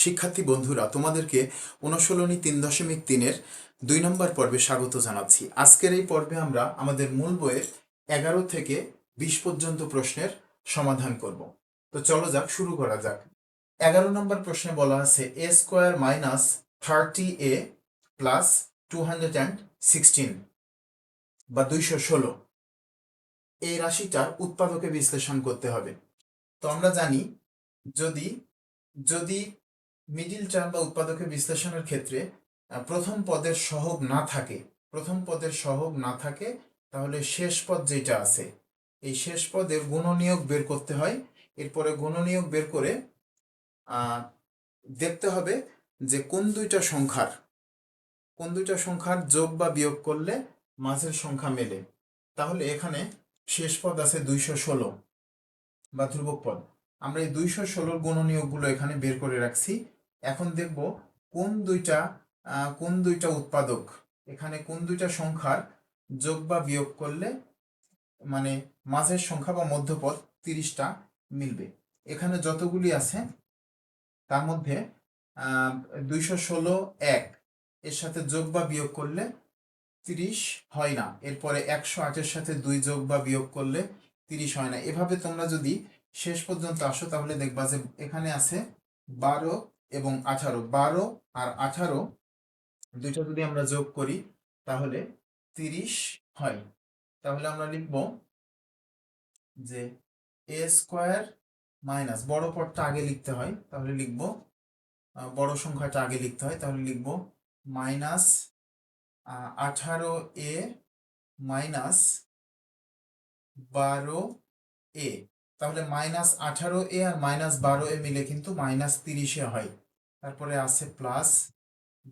শিক্ষার্থী বন্ধুরা, তোমাদেরকে অনুশীলনী 3.3-এর 2 নম্বর পর্বে স্বাগত জানাচ্ছি। আজকের এই পর্বে আমরা আমাদের মূল বইয়ের 11 থেকে 20 পর্যন্ত প্রশ্নের সমাধান করব। তো চলো যাক, শুরু করা যাক। 11 নম্বর প্রশ্নে বলা আছে a square minus 30a plus 216 বা 216 এই রাশিটার উৎপাদকে বিশ্লেষণ করতে হবে। তো আমরা জানি, যদি যদি মিডিল টার্ম বা উৎপাদকে বিশ্লেষণের ক্ষেত্রে প্রথম পদের সহগ না থাকে তাহলে শেষ পদ যেটা আছে এই শেষ পদের গুণনীয়ক বের করতে হয়। এরপরে গুণনীয়ক বের করে দেখতে হবে যে কোন দুইটা সংখ্যার যোগ বা বিয়োগ করলে মাঝের সংখ্যা মেলে। তাহলে এখানে শেষ পদ আছে 216 বা ধ্রুবক পদ। আমরা এই 216 গুণনীয়কগুলো এখানে বের করে রাখছি। এখন দেখব কোন দুইটা উৎপাদক, এখানে কোন দুইটা সংখ্যার যোগ বা বিয়োগ করলে মানে মাঝের সংখ্যা বা মধ্যপদ 30টা মিলবে। এখানে যতগুলি আছে তার মধ্যে 216 1 এর সাথে যোগ বা বিয়োগ করলে 30 হয় না। এরপরে 108-এর সাথে 2 যোগ বা বিয়োগ করলে 30 হয় না। এভাবে তোমরা যদি শেষ পর্যন্ত আসো তাহলে দেখবা যে এখানে আছে 12 এবং 18। 12 আর 18 দুইটা যদি আমরা যোগ করি তাহলে 30 হয়। তাহলে আমরা লিখব যে a স্কোয়ার মাইনাস, বড় পদটা আগে লিখতে হয়, তাহলে লিখব বড় সংখ্যাটা আগে লিখতে হয়, তাহলে লিখব মাইনাস 18a মাইনাস 12a। তাহলে মাইনাস 18a আর মাইনাস 12a মিলে কিন্তু মাইনাস 30 হয়। তারপরে আছে প্লাস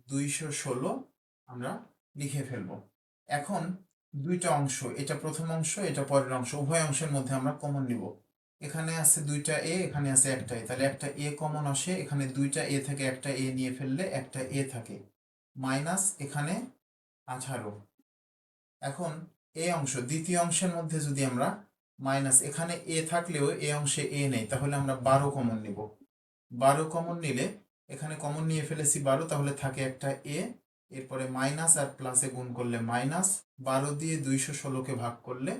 216 আমরা লিখে ফেলবো। এখন দুইটা অংশ, এটা প্রথম অংশ, এটা পরের অংশ, উভয় অংশের মধ্যে আমরা কমন নিব। এখানে আছে দুইটা এ, এখানে আছে একটা এ, তাহলে একটা এ কমন আসে। এখানে দুইটা এ থেকে একটা এ নিয়ে ফেললে একটা এ থাকে, মাইনাস এখানে 18। এখন এই অংশ, দ্বিতীয় অংশের মধ্যে যদি আমরা মাইনাস, এখানে এ থাকলেও এ অংশে এ নেই, তাহলে আমরা 12 কমন নিব। 12 কমন নিলে এখানে কমন নিয়ে ফেলেছি 12, তাহলে থাকে একটা এ। এরপরে মাইনাস আর প্লাসে গুণ করলে মাইনাস, 12 দিয়ে 216-কে ভাগ করলে,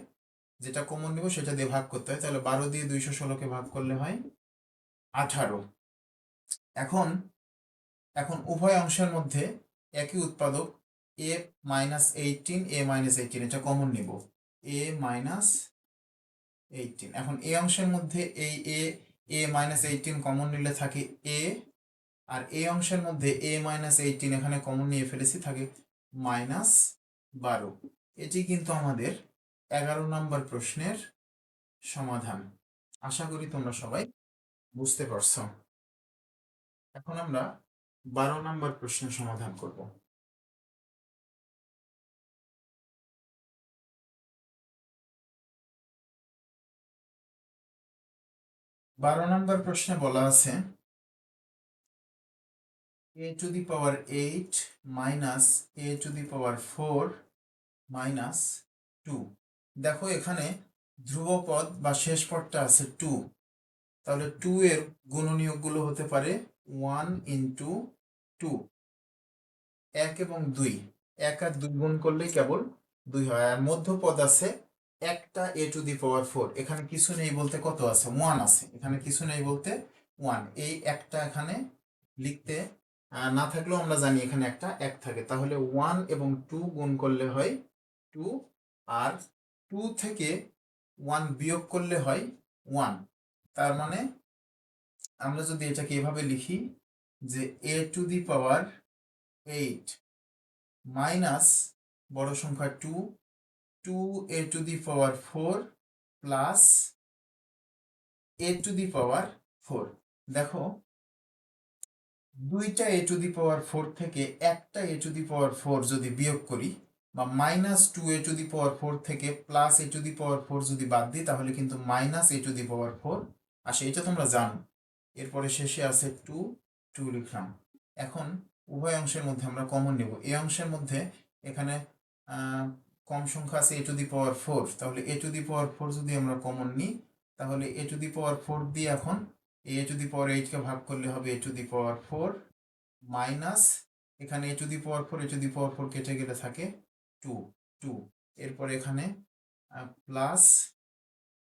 যেটা কমন নিব সেটা দিয়ে ভাগ করতে হয়, তাহলে 12 দিয়ে 216-কে ভাগ করলে হয় 18। এখন উভয় অংশের মধ্যে একই উৎপাদক a মাইনাস 18, a মাইনাস 18, এটা কমন নিব, a মাইনাস 18। এখন এই অংশের মধ্যে এই a মাইনাস 18 কমন নিলে থাকে a, আর এই অংশের মধ্যে a মাইনাস 18 এখানে কমন নিয়ে ফেলেছি, থাকে মাইনাস 12। এটি কিন্তু আমাদের 11 নম্বর প্রশ্নের সমাধান। আশা করি তোমরা সবাই বুঝতে পারছো। এখন আমরা 12 নম্বর প্রশ্নের সমাধান করব। 12 নম্বর প্রশ্নে বলা আছে a to the power 8 minus a to the power 4 minus 2। দেখো এখানে ধ্রুবপদ বা শেষ পদটা আছে 2, তাহলে 2 এর গুণনীয়কগুলো হতে পারে 1 ইন্টু 2, 1 এবং 2, 1 আর 2 গুণ করলেই কেবল 2 হয়। আর মধ্যপদ আছে একটা a টু দি পাওয়ার 4, এখানে কিছু নেই বলতে কত আছে, 1 আছে, এখানে কিছু নেই বলতে 1। এই একটা এখানে লিখতে না থাকলেও আমরা জানি এখানে একটা 1 থাকে, তাহলে 1 এবং 2 গুণ করলে হয় 2, আর 2 থেকে 1 বিয়োগ করলে হয় 1। তার মানে আমরা যদি এটাকে এভাবে লিখি যে a to the power 8 minus বড় সংখ্যা 2, 2a to the power 4 plus a to the power 4। দেখো দুইটা a টু দি পাওয়ার 4 থেকে একটা a টু দি পাওয়ার 4 যদি বিয়োগ করি, বা minus 2a to the power 4 থেকে plus a to the power 4 যদি বাদ দিই, তাহলে কিন্তু minus a to the power 4 আসে, এটা তোমরা জানো। এরপরে শেষে আছে 2 লিখলাম। এখন উভয় অংশের মধ্যে আমরা কমন নেব। এই অংশের মধ্যে এখানে কম সংখ্যা আছে a টু দি পাওয়ার 4, তাহলে a টু দি পাওয়ার 4 যদি আমরা কমন নিই, তাহলে a টু দি পাওয়ার 4 দিয়ে এখন এ টু দি পাওয়ার 8 কে ভাগ করলে হবে এ টু দি পাওয়ার 4 মাইনাস এখানে এ to the power 4 A to the power 4 কেটে গেলে থাকে 2 2 এরপর এখানে প্লাস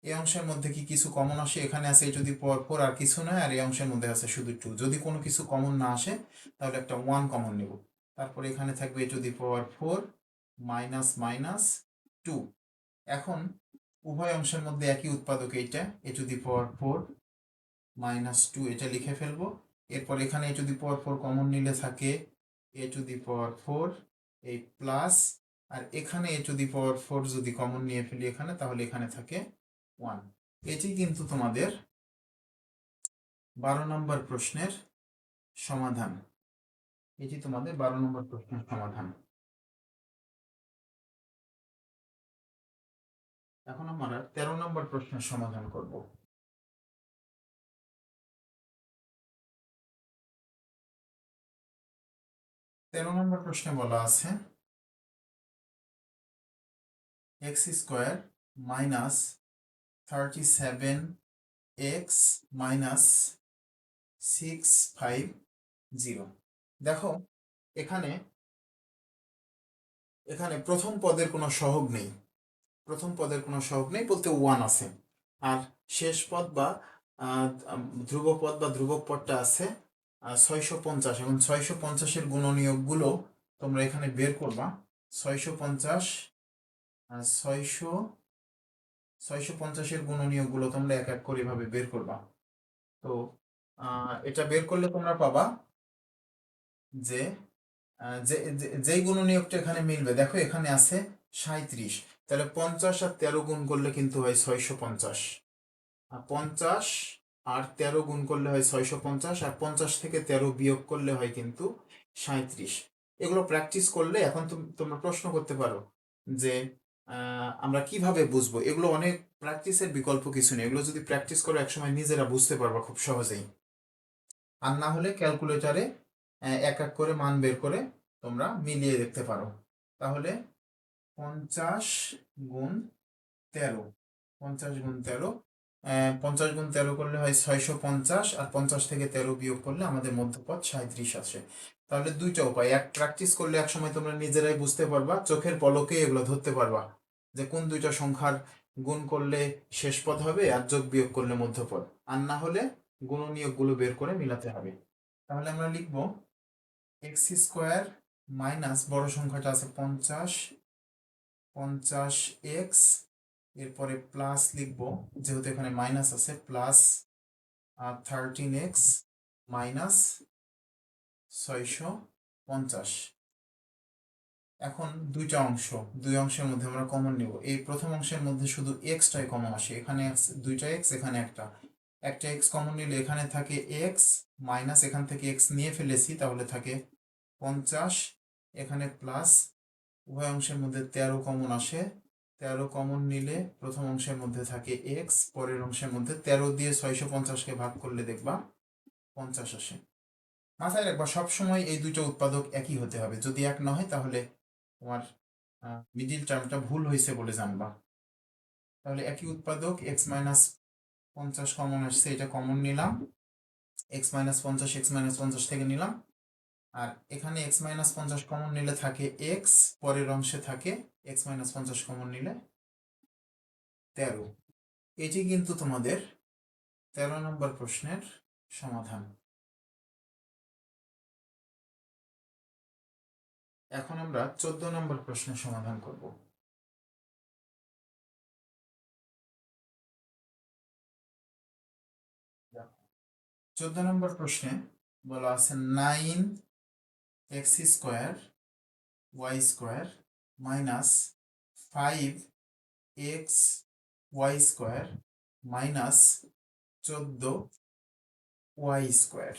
এই অংশের মধ্যে কি কিছু কমন আসে, এখানে আছে এ টু দি পাওয়ার 4 আর কিছু নয়, আর এই অংশের মধ্যে আছে শুধু 2। যদি কোনো কিছু কমন না আসে তাহলে একটা 1 কমন নেব। তারপরে এখানে থাকবে A to the power 4 minus minus 2। এখন উভয় অংশের মধ্যে একই উৎপাদক এইটা এ টু দি পাওয়ার 4 মাইনাস 2 এটা লিখে ফেলবো। এরপর এখানে এ টু দি পাওয়ার 4 কমন নিলে থাকে এ টু দি পাওয়ার 4 এই প্লাস, আর এখানে এ টু দি পাওয়ার 4 যদি কমন নিয়ে ফেলি এখানে তাহলে এখানে থাকে 1। এটি কিন্তু তোমাদের 12 নম্বর প্রশ্নের সমাধান। এটি তোমাদের 12 নম্বর প্রশ্নের সমাধান। এখন আমরা 13 নম্বর প্রশ্নের সমাধান করব। 13 নম্বর প্রশ্নে বলা আছে x square minus 37x minus 650। দেখো এখানে এখানে প্রথম পদের কোনো সহগ নেই, প্রথম পদের কোনো সহগ নেই বলতে 1 আছে, আর শেষ পদ বা ধ্রুবপদ বা ধ্রুবক পদটা আছে 650। এখন 650-এর গুণনীয়কগুলো তোমরা এখানে বের করবা। 650 আর 650-এর গুণনীয়কগুলো তোমরা এক এক করে এভাবে বের করবা। তো এটা বের করলে তোমরা পাবা যে যেই গুণনীয়কটা এখানে মিলবে, দেখো এখানে আছে 37, তাহলে 50 আর 13 গুণ করলে কিন্তু হয় 650, আর 50 আর 13 গুণ করলে হয় 650, আর 50 থেকে 13 বিয়োগ করলে হয় কিন্তু 37। এগুলো প্র্যাকটিস করলে এখন তোমরা প্রশ্ন করতে পারো যে আমরা কিভাবে বুঝবো, এগুলো অনেক প্র্যাকটিসের বিকল্প কিছু নেই, এগুলো যদি প্র্যাকটিস করো একসময় নিজেরা বুঝতে পারবা খুব সহজেই। আর না হলে ক্যালকুলেটারে এক এক করে মান বের করে তোমরা মিলিয়ে দেখতে পারো। তাহলে 50 গুণ 13, 50 গুণ 13, 50 গুণ 13 করলে হয় 650, আর 50 থেকে 13 বিয়োগ করলে আমাদের মধ্যপদ 37 আসে। তাহলে দুইটা উপায়, এক প্র্যাকটিস করলে এক সময় তোমরা নিজেরাই বুঝতে পারবা, চোখের পলকে এগুলো ধরতে পারবা যে কোন দুইটা সংখ্যার গুণ করলে শেষ পদ হবে আর যোগ বিয়োগ করলে মধ্যপদ, আর না হলে গুণনীয়কগুলো বের করে মিলাতে হবে। তাহলে আমরা লিখব এক্স স্কোয়ার মাইনাস বড় সংখ্যাটা আছে 50, 50x, এরপরে প্লাস লিখব যেহেতু এখানে মাইনাস আছে, প্লাস 13x মাইনাস 650। এখন দুইটা অংশ, দুই অংশের মধ্যে আমরা কমন নিব। এই প্রথম অংশের মধ্যে শুধু এক্সটাই কমন আসে, এখানে দুইটা এক্স, এখানে একটা এক্স কমন নিলে এখানে থাকে এক্স মাইনাস, এখান থেকে এক্স নিয়ে ফেলেছি তাহলে থাকে 50, এখানে প্লাস, উভয় অংশের মধ্যে 13 কমন আসে, 13 কমন নিলে প্রথম অংশের মধ্যে থাকে এক্স, পরের অংশের মধ্যে 13 দিয়ে 650-কে ভাগ করলে দেখবা 50 আসে। মাথায় রাখবা সবসময় এই দুটো উৎপাদক একই হতে হবে, যদি এক না হয় তাহলে তোমার মিডিল টার্মটা ভুল হয়েছে বলে জানবা। তাহলে একই উৎপাদক এক্স মাইনাস 50 কমন আসছে, এটা কমন নিলাম, এক্স মাইনাস 50 এক্স মাইনাস 50 থেকে নিলাম, আর এখানে এক্স মাইনাস 50 কমন নিলে থাকে এক্স, পরের অংশে থাকে এক্স মাইনাস 50 কমন নিলে 13। এটি কিন্তু তোমাদের 13 নম্বর প্রশ্নের সমাধান। এখন আমরা 14 নম্বর প্রশ্নের সমাধান করব। 14 নম্বর প্রশ্নে বলা আছে 9x square y square minus 5x y square minus 14y square.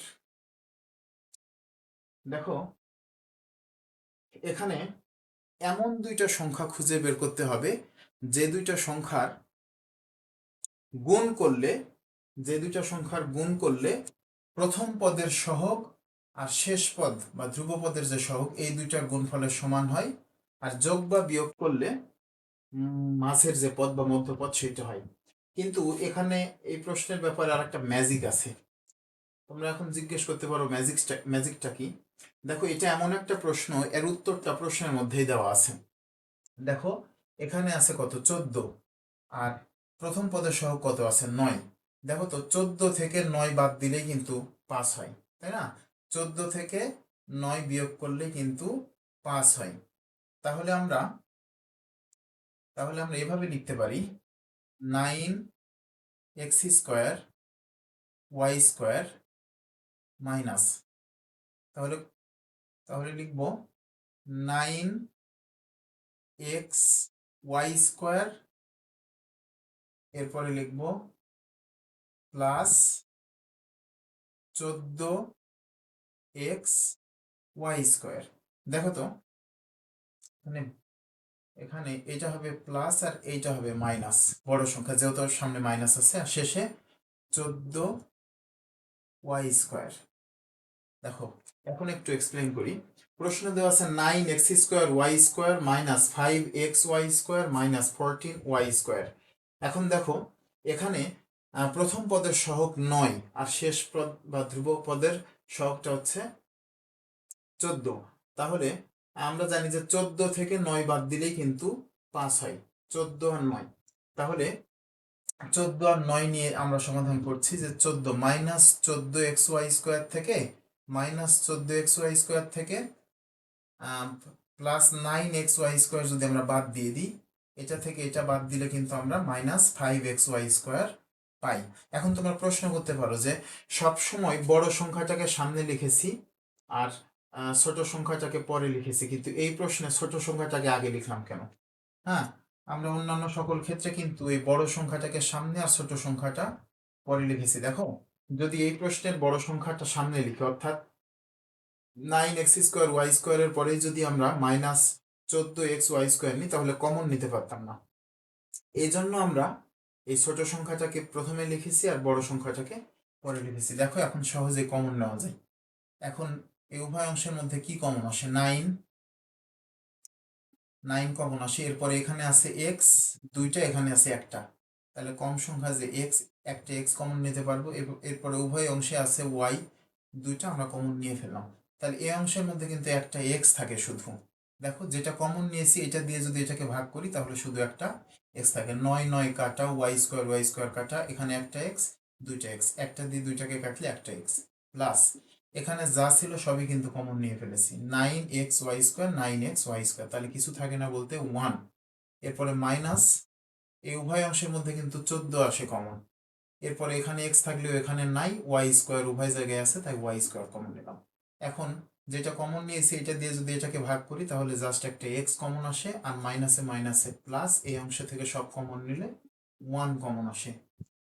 দেখো এখানে এমন দুইটা সংখ্যা খুঁজে বের করতে হবে যে দুইটা সংখ্যার গুণ করলে, যে দুইটা সংখ্যার গুণ করলে প্রথম পদের সহগ আর শেষ পদ বা ধ্রুবপদের যে সহগ এই দুইটার গুণফলের সমান হয়, আর যোগ বা বিয়োগ করলে মাঝের যে পদ বা মধ্যপদ সেটা হয়। কিন্তু এখানে এই প্রশ্নের ব্যাপারে আর একটা ম্যাজিক আছে, তোমরা এখন জিজ্ঞেস করতে পারো ম্যাজিকটা কি। দেখো এটা এমন একটা প্রশ্ন, এর উত্তরটা প্রশ্নের মধ্যেই দেওয়া আছে। দেখো এখানে আছে কত 14, আর প্রথম পদের সহগ কত আছে 9। দেখো তো 14 থেকে 9 বাদ দিলেই কিন্তু 5 হয়, তাই না? 14 থেকে 9 বিয়োগ করলে কিন্তু 5 হয়। তাহলে আমরা এভাবে লিখতে পারি 9x² y² মাইনাস, তাহলে লিখব 9x y², এরপরে লিখব প্লাস 14x y²। দেখো তো মানে এখানে এটা হবে প্লাস আর এইটা হবে মাইনাস, বড় সংখ্যা যেহেতু সামনে মাইনাস আছে, আর শেষে 14y²। দেখো এখন একটু এক্সপ্লেন করি। প্রশ্ন দেওয়া আছে 9x² minus 5xy² minus 14y²। এখন দেখো এখানে প্রথম পদের সহগ 9 আর শেষ পদ বা ধ্রুবক পদের সহগটা হচ্ছে 14। তাহলে আমরা জানি যে 14 থেকে 9 বাদ দিলেই কিন্তু 5 হয়, 14 আর 9। তাহলে 14 আর 9 নিয়ে আমরা সমাধান করছি যে 14 মাইনাস 14xy² থেকে প্লাস 9xy² যদি আমরা বাদ দিয়ে দিই, এটা থেকে এটা বাদ দিলে কিন্তু আমরা মাইনাস 5xy² পাই। এখন তোমরা প্রশ্ন করতে পারো যে সব সময় বড় সংখ্যাটাকে সামনে লিখেছি আর ছোট সংখ্যাটাকে পরে লিখেছি, কিন্তু এই প্রশ্নে ছোট সংখ্যাটাকে আগে লিখলাম কেন? হ্যাঁ, আমরা অন্যান্য সকল ক্ষেত্রে কিন্তু এই বড় সংখ্যাটাকে সামনে আর ছোট সংখ্যাটা পরে লিখেছি। দেখো যদি এই প্রশ্নের বড় সংখ্যাটা সামনে লিখি, অর্থাৎ 9x² y² এর পরে যদি আমরা মাইনাস 14xy² নিই, তাহলে কমন নিতে পারতাম না। এই জন্য আমরা এই ছোট সংখ্যাটাকে প্রথমে লিখেছি আর বড় সংখ্যাটাকে পরে লিখেছি। দেখো এখন সহজে কমন নেওয়া যায়। এখন এই উভয় অংশের মধ্যে কি কমন আসে? 9 কমন আসে, এরপরে এখানে আছে x দুইটা, এখানে আছে একটা, তাহলে কম সংখ্যা যে x, একটা x কমন নিতে পারবো। এরপরে উভয় অংশে আছে y দুইটা, আমরা কমন নিয়ে ফেললাম। তাহলে এই অংশের মধ্যে কিন্তু একটা x থাকে শুধু। দেখো যেটা কমন নিয়েছি এটা দিয়ে যদি এটাকে ভাগ করি তাহলে শুধু একটা x থাকে। 9 9 কাটা, y² কাটা, এখানে একটা x, দুইটা x, একটা দিয়ে দুইটাকে কাটলে একটা x, প্লাস এখানে যা ছিল সবই কিন্তু কমন নিয়ে ফেলেছি। 9xy², তাহলে কিছু থাকে না বলতে 1। এরপরে মাইনাস, এই উভয় অংশের মধ্যে কিন্তু 14 আসে কমন। এরপরে এখানে x থাকলেও এখানে নাই, y² উভয় জায়গায় আছে, তাই y² কমন নিলাম। এখন যেটা কমন নিয়েছি এটা দিয়ে যদি এটাকে ভাগ করি তাহলে জাস্ট একটা x কমন আসে, আর মাইনাসে মাইনাসে প্লাস, এই অংশ থেকে সব কমন নিলে 1 কমন আসে।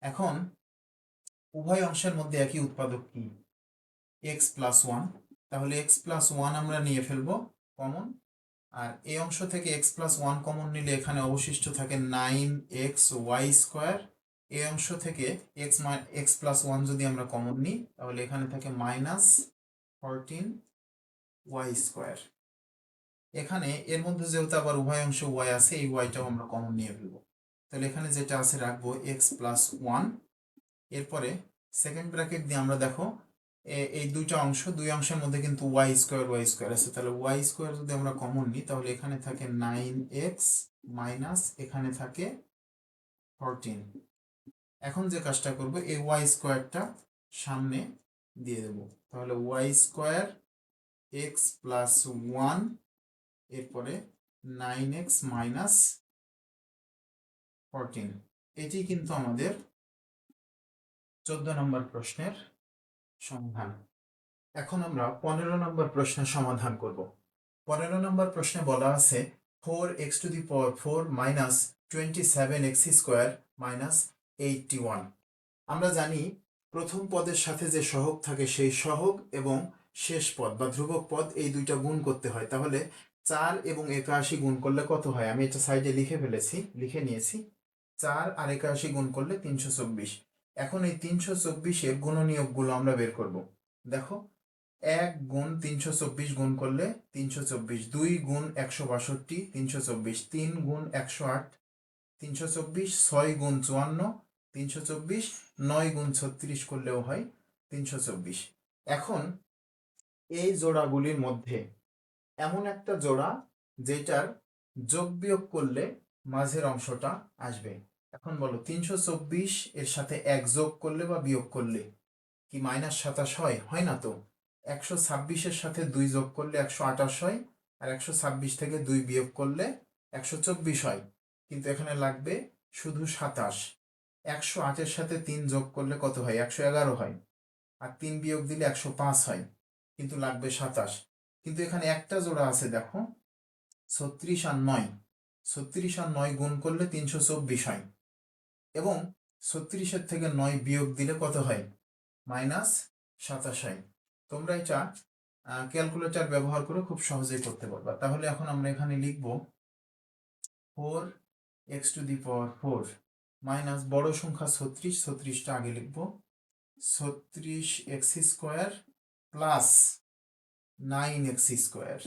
এখন উভয় অংশের মধ্যে একই উৎপাদক কি? x+1। তাহলে x+1 আমরা নিয়ে ফেলবো কমন, আর এই অংশ থেকে x+1 কমন নিলে এখানে অবশিষ্ট থাকে 9xy²। এই অংশ থেকে x+1 যদি আমরা কমন নিই তাহলে এখানে থাকে -14y²। এখানে এর মধ্যে যেহেতু আবার উভয় অংশ y আছে, এই yটাও আমরা কমন নিয়ে ফেলবো। তাহলে এখানে যেটা আছে রাখবো x+1। এরপরে সেকেন্ড ব্র্যাকেট দিয়ে আমরা দেখো এই দুই অংশের মধ্যে কিন্তু y² আছে, তাহলে y² যদি আমরা কমন নিই তাহলে এখানে থাকে 9x মাইনাস এখানে থাকে 14। এখন যে কাজটা করব, এই y²টা সামনে দিয়ে দেব, তাহলে y² x+1, এরপরে 9x মাইনাস 14। এটি কিন্তু আমাদের 14 নম্বর প্রশ্নের সমাধান। এখন আমরা 15 নম্বর প্রশ্নের সমাধান করব। 15 নম্বর প্রশ্নে বলা আছে 4x⁴ মাইনাস 27x² মাইনাস 81। আমরা জানি প্রথম পদের সাথে যে সহগ থাকে সেই সহগ এবং শেষ পদ বা ধ্রুবক পদ এই দুইটা গুণ করতে হয়। তাহলে 4 এবং 81 গুণ করলে কত হয়? আমি এটা সাইডে লিখে নিয়েছি। 4 আর 81 গুণ করলে 324। এখন এই 324-এর গুণনীয়কগুলো আমরা বের করব। দেখো 1 গুণ 324 গুণ করলে 324, 2 গুণ 162 324, 3 গুণ 108 324, 6 গুণ 54 324, 9 গুণ 36 করলেও হয় 324। এখন এই জোড়াগুলির মধ্যে এমন একটা জোড়া যেটার যোগ বিয়োগ করলে মাঝের অংশটা আসবে। এখন বলো 324 এর সাথে 1 যোগ করলে বা বিয়োগ করলে কি -27 হয়? হয় না তো। 126-এর সাথে 2 যোগ করলে 128 হয়, আর 126 থেকে 2 বিয়োগ করলে 124 হয়। কিন্তু এখানে লাগবে শুধু 27। 108-এর সাথে 3 যোগ করলে কত হয়? 111 হয়, আর 3 বিয়োগ দিলে 105 হয়, কিন্তু লাগবে 27। কিন্তু এখানে একটা জোড়া আছে দেখো, 36 আর 9। 36 আর 9 গুণ করলে 324 হয়, এবং 36-এর থেকে 9 বিয়োগ দিলে কত হয়? -27 হয়। তোমরা এটা ক্যালকুলেটর ব্যবহার করে খুব সহজেই করতে পারবা। তাহলে এখন আমরা এখানে লিখব 4x⁴ মাইনাস বড় সংখ্যা 36, 36টা আগে লিখব, 36x² plus 9x²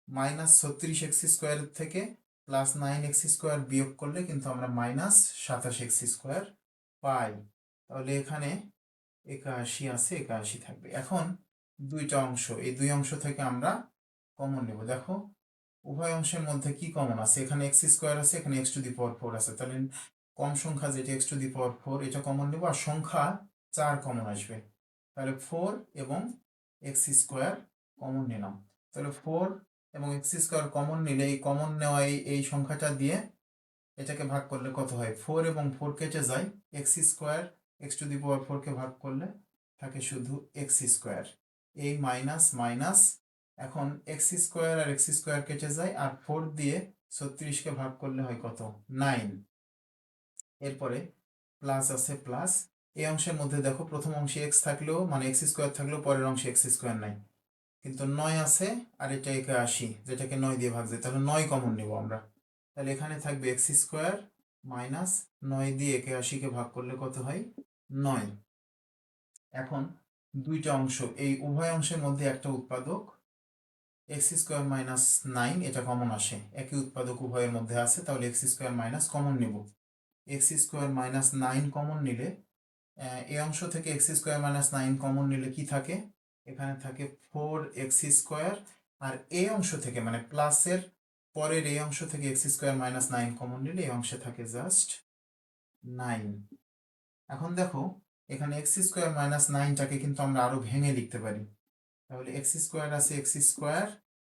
minus 36x² থেকে প্লাস 9x² বিয়োগ করলে কিন্তু আমরা -27x² পাই। তাহলে এখানে 81 আছে, 81 থাকবে। এখন দুইটা অংশ, এই দুই অংশ থেকে আমরা কমন নেব। দেখো উভয় অংশের মধ্যে কি কমন আছে? এখানে x² আছে, এখানে x⁴ আছে। তাহলে কম সংখ্যা যেটা x⁴ এটা কমন নেব, আর সংখ্যা 4 কমন আসবে। তাহলে 4 এবং x² কমন নিলাম। তাহলে 4 এবং x² কমন নিলে এই কমন নেওয়া এই সংখ্যাটা দিয়ে এটাকে ভাগ করলে কত হয়? 4 এবং 4 কেটে যায়, x² x⁴ কে ভাগ করলে থাকে শুধু x²। এই মাইনাস মাইনাস, এখন x² আর x² কেটে যায়, আর 4 দিয়ে 36কে ভাগ করলে হয় কত? 9। এরপরে প্লাস আছে প্লাস। এই অংশের মধ্যে দেখো প্রথম অংশে x থাকলেও, মানে x² থাকলেও পরের অংশে x² নাই, কিন্তু 9 আছে, আর এটা 81 যেটাকে 9 দিয়ে ভাগ যায়। তাহলে 9 কমন নেব আমরা। তাহলে এখানে থাকবে x² মাইনাস 9 দিয়ে 81কে ভাগ করলে কত হয়? 9। এখন দুইটা অংশ, এই উভয় অংশের মধ্যে একটা উৎপাদক x² মাইনাস 9 এটা কমন আসে, একই উৎপাদক উভয়ের মধ্যে আছে, তাহলে x² মাইনাস কমন নেব। x² মাইনাস 9 কমন নিলে এই অংশ থেকে x² মাইনাস 9 কমন নিলে কি থাকে? এখানে থাকে 4x², আর এই অংশ থেকে মানে প্লাসের পরের এই অংশ থেকে x² মাইনাস 9 কমন নিলে এই অংশে থাকে জাস্ট 9। এখন দেখো এখানে x² মাইনাস 9টাকে কিন্তু আমরা আরো ভেঙে লিখতে পারি। তাহলে x² আছে x²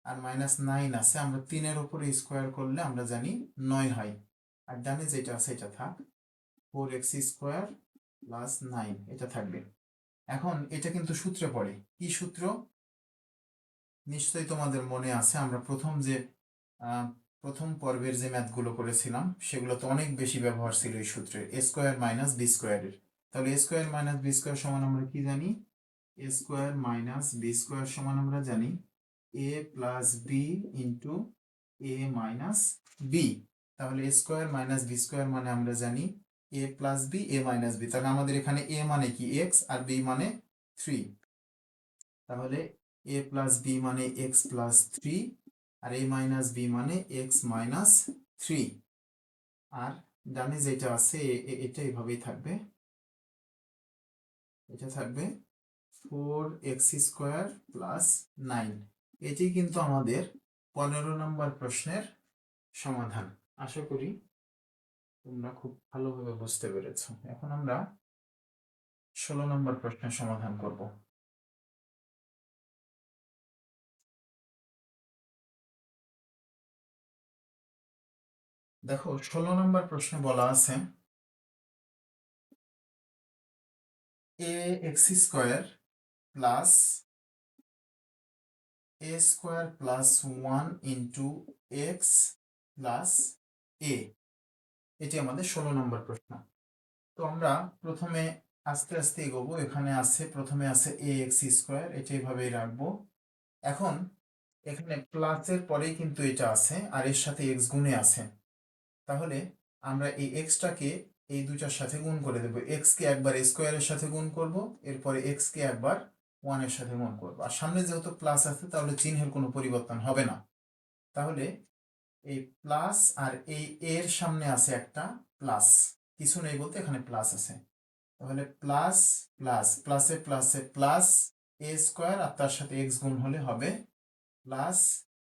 আর -9 আছে, আমরা 3-এর উপরে স্কোয়ার করলে আমরা জানি 9 হয়, আর ডানে যেটা আছে এটা থাক, 4x² প্লাস 9 এটা থাকবে। এখন এটা কিন্তু সূত্রে পড়ে, কি সূত্র? নিশ্চয়ই তোমাদের মনে আছে, আমরা প্রথম পর্বের যে ম্যাথগুলো করেছিলাম সেগুলো তো অনেক বেশি ব্যবহার ছিল এই সূত্রে, a² মাইনাস b² এর। তাহলে a² মাইনাস b² সমান আমরা কি জানি? a² মাইনাস b² সমান আমরা জানি a plus B into a minus B. তাহলে a² মাইনাস b² মানে আমরা জানি a plus B, a minus B. তাহলে আমাদের এখানে a মানে কি? x, আর b মানে 3। তাহলে a প্লাস বি মানে x প্লাস 3, আর a মাইনাস বি মানে x মাইনাস 3। আর ডানে যেটা আছে এটা এভাবেই থাকবে, এটা থাকবে 4x² প্লাস 9। এটি কিন্তু আমাদের 15 নম্বর প্রশ্নের সমাধান। আশা করি তোমরা খুব ভালোভাবে বুঝতে পেরেছ। এখন আমরা 16 নম্বর প্রশ্নের সমাধান করব। দেখো 16 নম্বর প্রশ্নে বলা আছে ax² plus a² plus 1 into X plus A, এটি আমাদের 16 নম্বর প্রশ্ন। তো আমরা প্রথমে আস্তে আস্তে এগোবো। এখানে আছে, প্রথমে আছে ax², এটা এইভাবেই রাখবো। এখন এখানে প্লাসের পরেই কিন্তু এটা আছে, আর এর সাথে x গুণে আছে। তাহলে আমরা এই এক্সটাকে এই দুইটার সাথে গুণ করে দেবো। এক্স কে একবার স্কোয়ারের সাথে গুণ করব, এরপরে এক্স কে একবার 1 এর সাথে গুণ করব। আর সামনে যেহেতু প্লাস আছে তাহলে চিহ্নের কোনো পরিবর্তন হবে না। তাহলে এই প্লাস আর এই এর সামনে আছে একটা প্লাস, কিছু নেই বলতে এখানে প্লাস আছে। তাহলে প্লাস প্লাস প্লাসে প্লাসে প্লাস এ স্কোয়ার আর তার সাথে এক্স গুণ হলে হবে প্লাস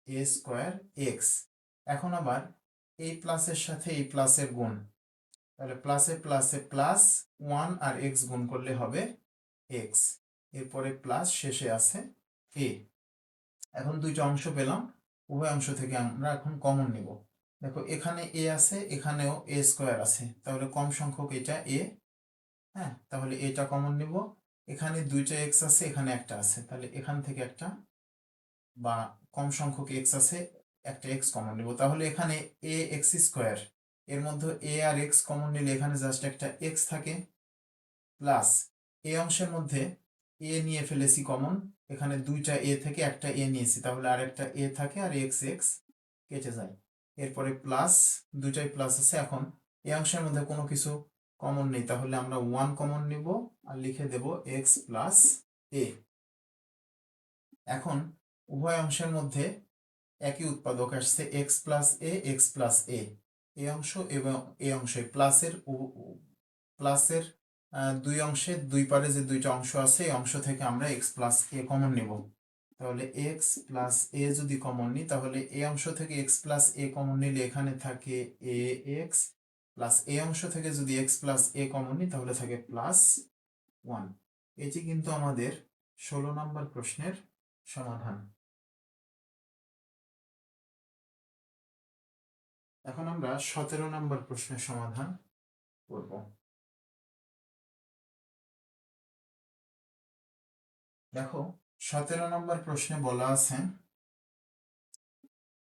এ স্কোয়ার এক্স। এখন আবার এই প্লাসের সাথে এই প্লাসের গুণ, তাহলে প্লাসে প্লাসে প্লাস 1 আর এক্স গুণ করলে হবে এক্স, এরপরে প্লাস শেষে আছে এ। এখন দুইটা অংশ পেলাম, উভয় অংশ থেকে আমরা এখন কমন নিব। দেখো এখানে এ আছে, এখানেও এ স্কোয়ার আছে, তাহলে কম সংখ্যক এটা এ। হ্যাঁ, তাহলে এটা কমন নিব। এখানে দুইটা এক্স আছে, এখানে একটা আছে, তাহলে এখান থেকে একটা বা কম সংখ্যক এক্স আছে, একটা এক্স কমন নিব। তাহলে এখানে এ এক্স স্কোয়ার, এর মধ্যে এ আর এক্স কমন নিলে এখানে জাস্ট একটা এক্স থাকে, প্লাস এ অংশের মধ্যে এ নিয়ে ফেলেছি কমন, এখানে দুইটা এ থেকে একটা এ নিয়েছি, তাহলে আর একটা এ থাকে আর এক্স এক্স কেটে যায়। এরপরে প্লাস, দুইটাই প্লাস আছে। এখন এই অংশের মধ্যে কোনো কিছু কমন নেই, তাহলে আমরা 1 কমন নিব আর লিখে দেব এক্স প্লাস এ। এখন উভয় অংশের মধ্যে একই উৎপাদক আসছে এক্স প্লাস এ এক্স প্লাস এ। এই অংশ এবং এই অংশে প্লাসের দুই অংশে দুই পারে যে দুইটা অংশ আছে, এই অংশ থেকে আমরা এক্স প্লাস এ কমন নিব। তাহলে এক্স প্লাস এ যদি কমন নিই, তাহলে এই অংশ থেকে এক্স প্লাস এ কমন নিলে এখানে থাকে এ এক্স, প্লাস এই অংশ থেকে যদি এক্স প্লাস এ কমন নিই তাহলে থাকে প্লাস 1। এটি কিন্তু আমাদের 16 নম্বর প্রশ্নের সমাধান। এখন আমরা 17 নম্বর প্রশ্নের সমাধান করব। দেখো 17 নম্বর প্রশ্নে বলা আছে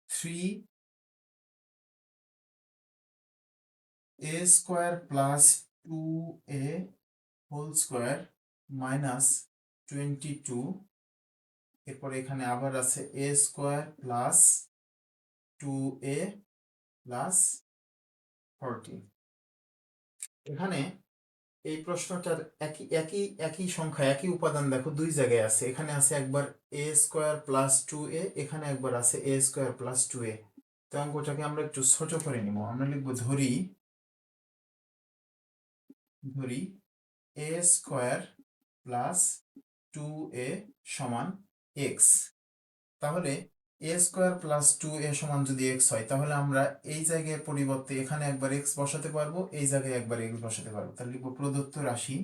3a square plus 2a whole square minus 22, এরপরে এখানে আবার আছে a square plus 2a plus 40। এখানে এই প্রশ্নটার একই একই একই সংখ্যা একই উপাদান দেখো দুই জায়গায় আছে, এখানে আছে একবার এ স্কোয়ার প্লাস 2a, এখানে একবার আছে এ স্কোয়ার প্লাস 2a। তো অঙ্কটাকে আমরা একটু ছোট করে নিব, আমরা লিখবো ধরি এ স্কোয়ার প্লাস 2a সমান এক্স। তাহলে এ স্কোয়ার প্লাস 2a সমান যদি এক্স হয়, তাহলে আমরা এই জায়গায় পরিবর্তে এখানে একবার এক্স বসাতে পারবো, এই জায়গায় একবার এক্স বসাতে পারবো। তাহলে লিখবো প্রদত্ত রাশি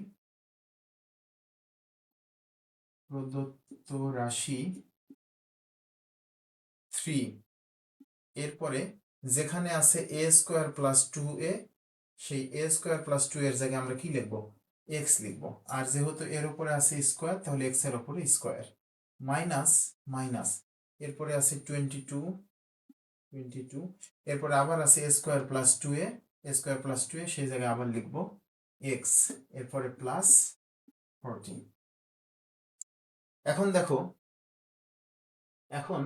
3, এরপরে যেখানে আছে এ স্কোয়ার প্লাস 2a, সেই এ স্কোয়ার প্লাস 2 এর জায়গায় আমরা কি লিখবো, এক্স লিখবো। আর যেহেতু এর উপরে আছে স্কোয়ার, তাহলে এক্স এর উপরে স্কোয়ার, মাইনাস মাইনাস, এরপরে আছে 22, এরপরে আবার আছে এ স্কোয়ার প্লাস 2a, সেই জায়গায় আবার লিখবো এক্স, এরপরে প্লাস 40। এখন দেখো, এখন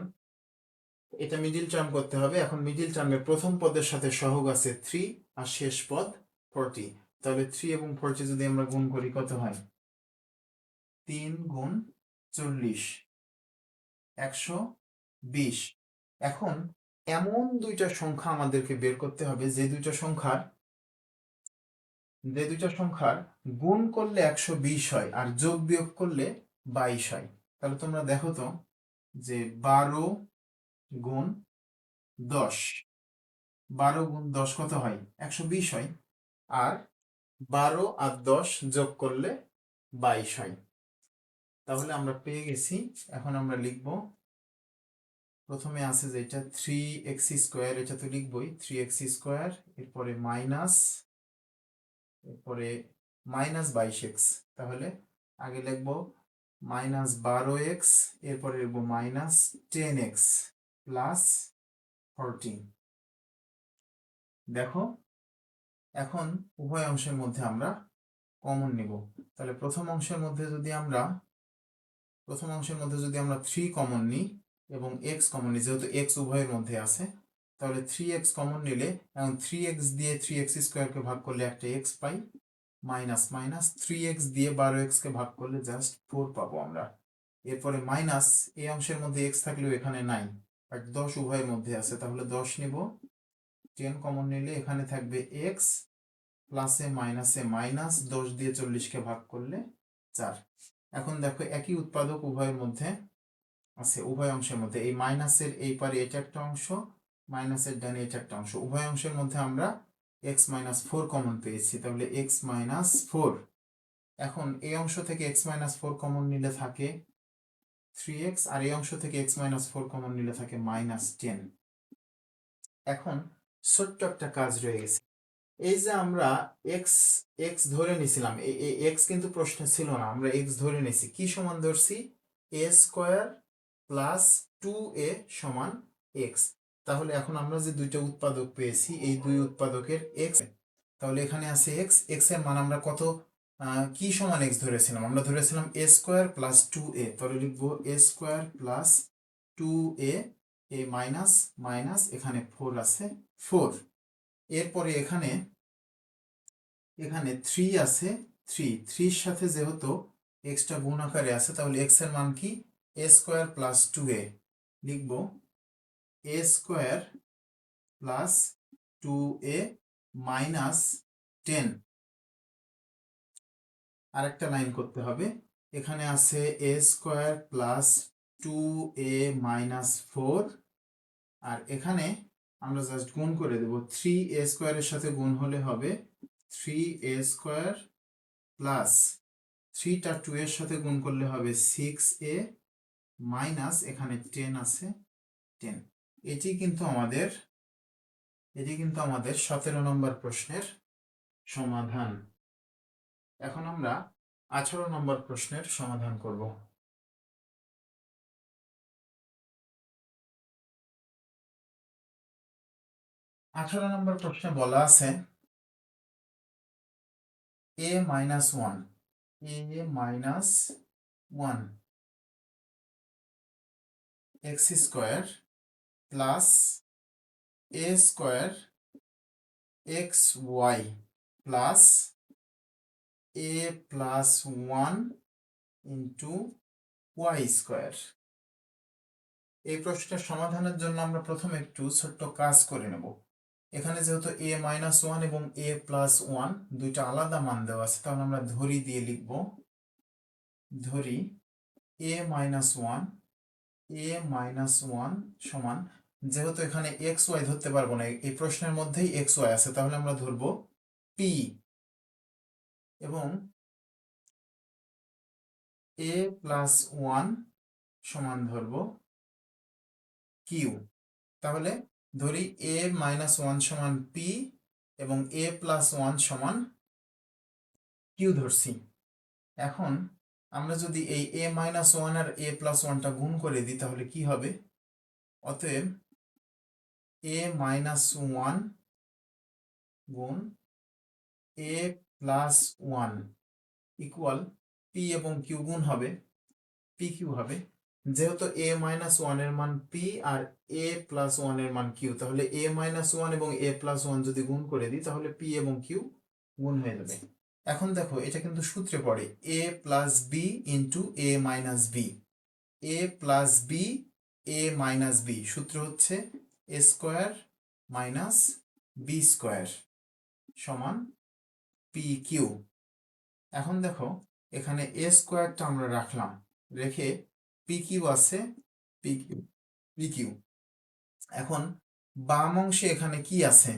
এটা মিডিল টার্ম করতে হবে। এখন মিডিল টার্মের প্রথম পদের সাথে সহগ আছে 3 আর শেষ পদ 40, তাহলে 3 এবং 40 যদি আমরা গুণ করি কত হয়, 3 গুণ 40 120। এখন এমন দুইটা সংখ্যা আমাদেরকে বের করতে হবে যে দুইটা সংখ্যার গুণ করলে 120 হয় আর যোগ বিয়োগ করলে 22 হয়। তাহলে তোমরা দেখো তো যে 12 গুণ 10, 12 গুণ 10 কত হয়, 120 হয়। আর 12 আর 10 যোগ করলে 22 হয়। তাহলে আমরা পেয়ে গেছি। এখন আমরা লিখব, প্রথমে আছে যেটা 3x স্কোয়ার, এটা তো লিখবই 3x স্কোয়ার, এরপরে মাইনাস, এরপরে মাইনাস 22x। তাহলে আগে লিখবো মাইনাস 12x, এরপরে লিখবো মাইনাস 10x প্লাস 14। দেখো এখন উভয় অংশের মধ্যে আমরা কমন নিব। তাহলে প্রথম অংশের মধ্যে যদি আমরা 3 কমন নিই এবং x কমন নিই, যেহেতু x উভয়ের মধ্যে আছে, তাহলে 3x কমন নিলে এবং 3x দিয়ে 3x স্কোয়ারকে ভাগ করলে একটা x পাই, মাইনাস মাইনাস 3x দিয়ে 12x কে ভাগ করলে জাস্ট 4 পাবো আমরা। এরপরে মাইনাস এই অংশের মধ্যে x থাকলেও এখানে নাই, বাট 10 উভয়ের মধ্যে আছে, তাহলে 10 নিব, 10 কমন নিলে এখানে থাকবে x প্লাসে মাইনাসে মাইনাস, 10 দিয়ে 40কে ভাগ করলে 4। এখন দেখো একই উৎপাদক উভয়ের মধ্যে আছে, উভয় অংশের মধ্যে এই মাইনাসের এই পারে এটা একটা অংশ, মাইনাসের ডানে এটা একটা অংশ, উভয় অংশের মধ্যে আমরা x-4 কমন পেয়েছি, তাহলে x-4। এখন এই অংশ থেকে x-4 কমন নিলে থাকে 3x, আর এই অংশ থেকে x-4 কমন নিলে থাকে -10। এখন ছোট্ট একটা কাজ রয়ে গেছে, এই যে আমরা এক্স এক্স ধরে নিছিলাম, এই এক্স কিন্তু প্রশ্নে ছিল না, আমরা এক্স ধরে নিছি, কি সমান ধরছি, a² প্লাস 2a সমান এক্স। তাহলে এখন আমরা যে দুইটা উৎপাদক পেয়েছি, এই দুই উৎপাদকের এক্স, তাহলে এখানে আছে এক্স, এক্স এর মান আমরা কত, কি সমান এক্স ধরেছিলাম, আমরা ধরেছিলাম a² প্লাস 2a, তাহলে লিখবো a² প্লাস 2a, এ মাইনাস মাইনাস, এখানে 4 আছে 4। এরপরে এখানে এখানে 3 আছে, 3 সাথে যেহেতু এক্সটা গুণ আকারে আছে, তাহলে এক্স এর মান কি, a² প্লাস 2a, লিখব a² প্লাস 2a মাইনাস 10। আরেকটা লাইন করতে হবে, এখানে আছে a² প্লাস 2a মাইনাস 4, আর এখানে আমরা জাস্ট গুণ করে দেব, 3a² এর সাথে গুণ হলে হবে 3a² প্লাস 3টা 2 এর সাথে গুণ করলে হবে 6a মাইনাস, এখানে 10 আছে 10। এটি কিন্তু আমাদের 17 নম্বর প্রশ্নের সমাধান। এখন আমরা 18 নম্বর প্রশ্নের সমাধান করব। 18 নম্বর প্রশ্নে বলা আছে a-1 x² plus a² xy plus a plus 1 into y²। এই প্রশ্নের সমাধানের জন্য আমরা প্রথমে একটু ছোট্ট কাজ করে নেব। এখানে যেহেতু a-1 এবং a+1 দুইটা আলাদা মান দেওয়া আছে, তাহলে আমরা ধরি দিয়ে লিখব, ধরি a-1 সমান, যেহেতু এখানে xy ধরতে পারবো না, এই প্রশ্নের মধ্যেই xy আছে, তাহলে আমরা ধরব p, এবং a+1 সমান ধরব q। তাহলে ধরি a-1 সমান p এবং a+1 সমান q ধরছি। এখন আমরা যদি এই a-1 আর a+1টা গুণ করে দিই, তাহলে কি হবে, অতএব a-1 গুণ a+1 ইকুয়াল p এবং q গুণ হবে, pq হবে। যেহেতু a-1 এর মান p আর a+1 এর মান q, তাহলে a-1 এবং a+1 যদি গুণ করে দিই, তাহলে p এবং q গুণ হয়ে যাবে। এখন দেখো এটা কিন্তু সূত্রে পড়ে a plus B into a minus B, a plus B a minus B, সূত্র হচ্ছে a² মাইনাস b² সমান pq। এখন দেখো এখানে a²টা আমরা রাখলাম, রেখে pq আছে, pq। এখন বাম অংশে এখানে কি আছে,